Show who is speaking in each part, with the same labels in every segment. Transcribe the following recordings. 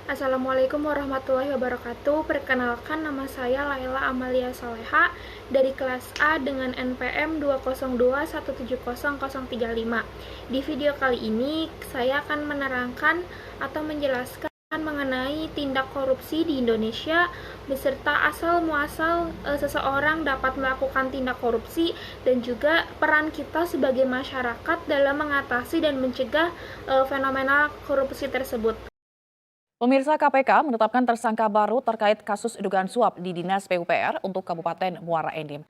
Speaker 1: Assalamualaikum warahmatullahi wabarakatuh. Perkenalkan, nama saya Laila Amalia Soleha dari kelas A dengan NPM 202170035. Di video kali ini saya akan menerangkan atau menjelaskan mengenai tindak korupsi di Indonesia beserta asal muasal seseorang dapat melakukan tindak korupsi dan juga peran kita sebagai masyarakat dalam mengatasi dan mencegah fenomena korupsi tersebut.
Speaker 2: Pemirsa, KPK menetapkan tersangka baru terkait kasus dugaan suap di Dinas PUPR untuk Kabupaten Muara Enim.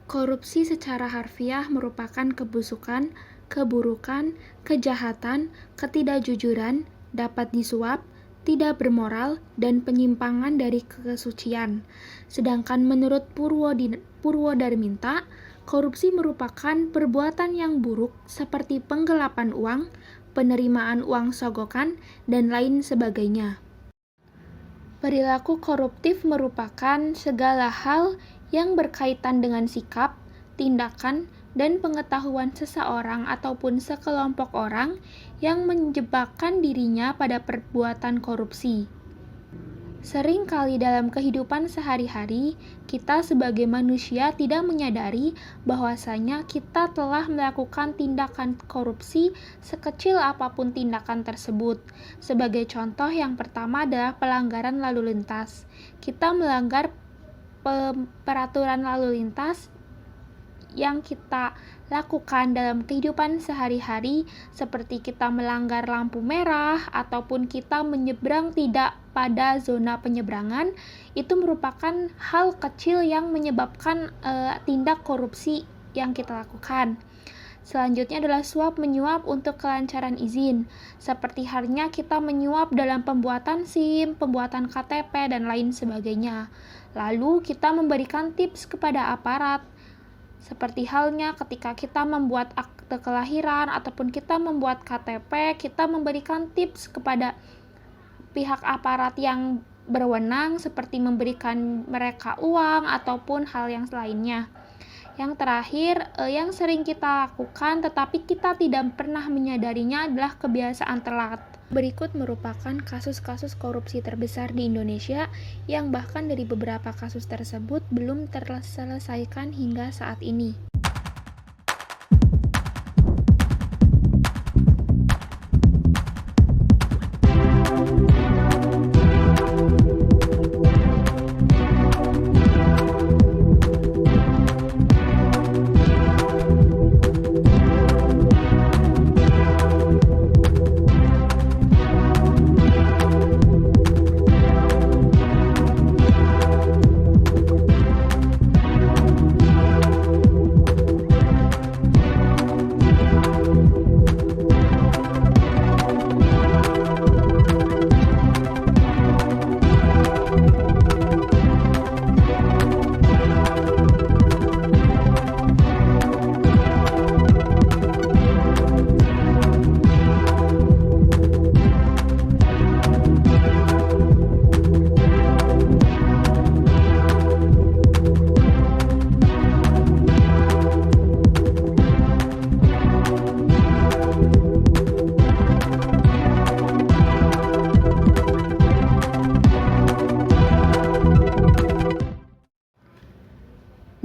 Speaker 1: Korupsi secara harfiah merupakan kebusukan, keburukan, kejahatan, ketidakjujuran, dapat disuap, tidak bermoral, dan penyimpangan dari kesucian. Sedangkan menurut Purwodarminta, korupsi merupakan perbuatan yang buruk seperti penggelapan uang, penerimaan uang sogokan, dan lain sebagainya. Perilaku koruptif merupakan segala hal yang berkaitan dengan sikap, tindakan, dan pengetahuan seseorang ataupun sekelompok orang yang menjebakkan dirinya pada perbuatan korupsi. Sering kali dalam kehidupan sehari-hari, kita sebagai manusia tidak menyadari bahwasanya kita telah melakukan tindakan korupsi sekecil apapun tindakan tersebut. Sebagai contoh, yang pertama adalah pelanggaran lalu lintas. Kita melanggar peraturan lalu lintas yang kita lakukan dalam kehidupan sehari-hari, seperti kita melanggar lampu merah ataupun kita menyeberang tidak pada zona penyeberangan, itu merupakan hal kecil yang menyebabkan tindak korupsi yang kita lakukan. Selanjutnya adalah suap menyuap untuk kelancaran izin, seperti halnya kita menyuap dalam pembuatan SIM, pembuatan KTP, dan lain sebagainya. Lalu kita memberikan tips kepada aparat, seperti halnya ketika kita membuat akte kelahiran ataupun kita membuat KTP, kita memberikan tips kepada pihak aparat yang berwenang seperti memberikan mereka uang ataupun hal yang lainnya. Yang terakhir, yang sering kita lakukan tetapi kita tidak pernah menyadarinya adalah kebiasaan telat. Berikut merupakan kasus-kasus korupsi terbesar di Indonesia yang bahkan dari beberapa kasus tersebut belum terselesaikan hingga saat ini.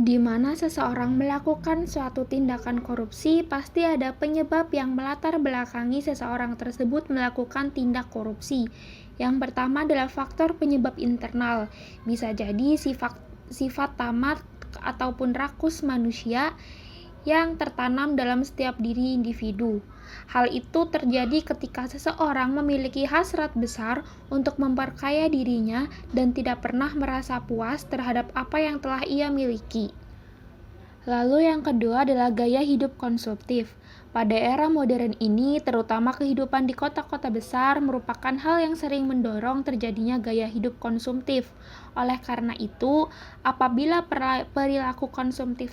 Speaker 1: Di mana seseorang melakukan suatu tindakan korupsi, pasti ada penyebab yang melatar belakangi seseorang tersebut melakukan tindak korupsi. Yang pertama adalah faktor penyebab internal. Bisa jadi sifat tamak ataupun rakus manusia yang tertanam dalam setiap diri individu. Hal itu terjadi ketika seseorang memiliki hasrat besar untuk memperkaya dirinya dan tidak pernah merasa puas terhadap apa yang telah ia miliki. Lalu yang kedua adalah gaya hidup konsumtif. Pada era modern ini, terutama kehidupan di kota-kota besar merupakan hal yang sering mendorong terjadinya gaya hidup konsumtif. Oleh karena itu, apabila perilaku konsumtif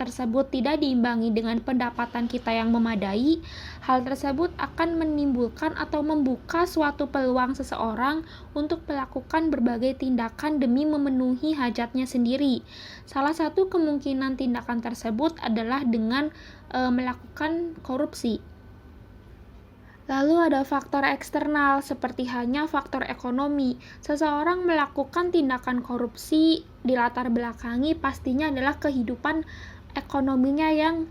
Speaker 1: tersebut tidak diimbangi dengan pendapatan kita yang memadai, hal tersebut akan menimbulkan atau membuka suatu peluang seseorang untuk melakukan berbagai tindakan demi memenuhi hajatnya sendiri. Salah satu kemungkinan tindakan tersebut adalah dengan melakukan korupsi. Lalu ada faktor eksternal seperti hanya faktor ekonomi. Seseorang melakukan tindakan korupsi di latar belakangi pastinya adalah kehidupan ekonominya yang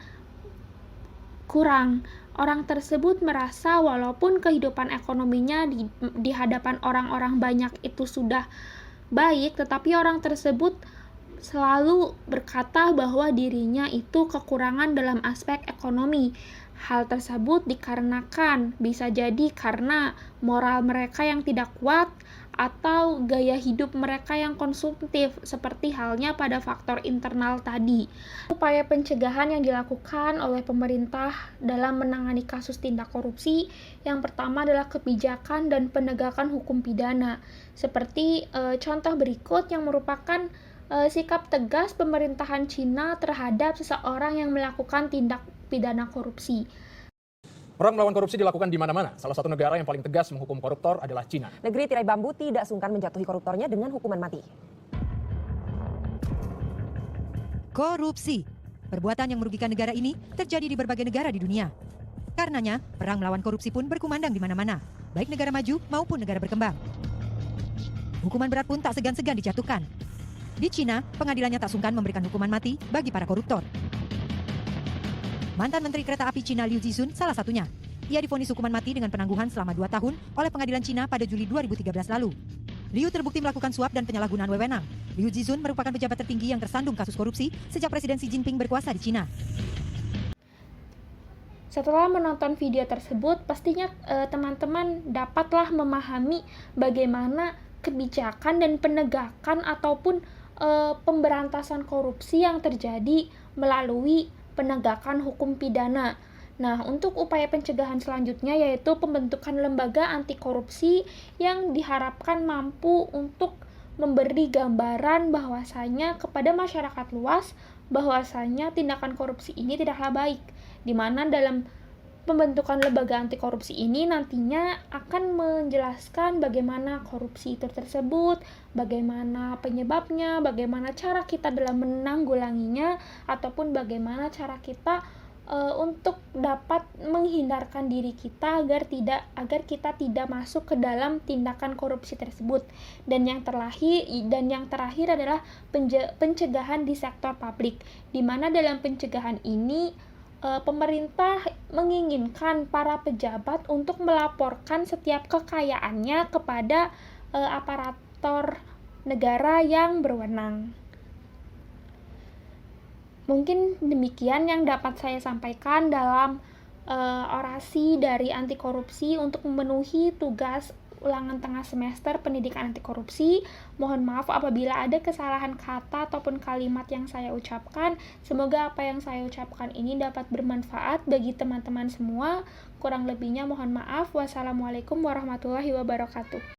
Speaker 1: kurang. Orang tersebut merasa walaupun kehidupan ekonominya di hadapan orang-orang banyak itu sudah baik, tetapi orang tersebut selalu berkata bahwa dirinya itu kekurangan dalam aspek ekonomi. Hal tersebut dikarenakan bisa jadi karena moral mereka yang tidak kuat atau gaya hidup mereka yang konsumtif, seperti halnya pada faktor internal tadi. Upaya pencegahan yang dilakukan oleh pemerintah dalam menangani kasus tindak korupsi, yang pertama adalah kebijakan dan penegakan hukum pidana. Seperti contoh berikut yang merupakan sikap tegas pemerintahan Cina terhadap seseorang yang melakukan tindak pidana korupsi.
Speaker 3: Perang melawan korupsi dilakukan di mana-mana. Salah satu negara yang paling tegas menghukum koruptor adalah Cina.
Speaker 4: Negeri tirai bambu tidak sungkan menjatuhi koruptornya dengan hukuman mati.
Speaker 5: Korupsi. Perbuatan yang merugikan negara ini terjadi di berbagai negara di dunia. Karenanya, perang melawan korupsi pun berkumandang di mana-mana, baik negara maju maupun negara berkembang. Hukuman berat pun tak segan-segan dijatuhkan. Di Cina, pengadilannya tak sungkan memberikan hukuman mati bagi para koruptor. Mantan Menteri Kereta Api Cina Liu Zixun salah satunya. Ia divonis hukuman mati dengan penangguhan selama 2 tahun oleh pengadilan Cina pada Juli 2013 lalu. Liu terbukti melakukan suap dan penyalahgunaan wewenang. Liu Zixun merupakan pejabat tertinggi yang tersandung kasus korupsi sejak Presiden Xi Jinping berkuasa di Cina.
Speaker 1: Setelah menonton video tersebut, pastinya teman-teman dapatlah memahami bagaimana kebijakan dan penegakan ataupun pemberantasan korupsi yang terjadi melalui penegakan hukum pidana. Nah, untuk upaya pencegahan selanjutnya yaitu pembentukan lembaga anti korupsi yang diharapkan mampu untuk memberi gambaran bahwasanya kepada masyarakat luas bahwasanya tindakan korupsi ini tidaklah baik, di mana dalam pembentukan lembaga anti korupsi ini nantinya akan menjelaskan bagaimana korupsi itu tersebut, bagaimana penyebabnya, bagaimana cara kita dalam menanggulanginya, ataupun bagaimana cara kita untuk dapat menghindarkan diri kita agar kita tidak masuk ke dalam tindakan korupsi tersebut. Dan yang terakhir adalah pencegahan di sektor publik, di mana dalam pencegahan ini pemerintah menginginkan para pejabat untuk melaporkan setiap kekayaannya kepada aparatur negara yang berwenang. Mungkin demikian yang dapat saya sampaikan dalam orasi dari anti korupsi untuk memenuhi tugas ulangan tengah semester pendidikan anti korupsi. Mohon maaf apabila ada kesalahan kata ataupun kalimat yang saya ucapkan. Semoga apa yang saya ucapkan ini dapat bermanfaat bagi teman-teman semua. Kurang lebihnya mohon maaf. Wassalamualaikum warahmatullahi wabarakatuh.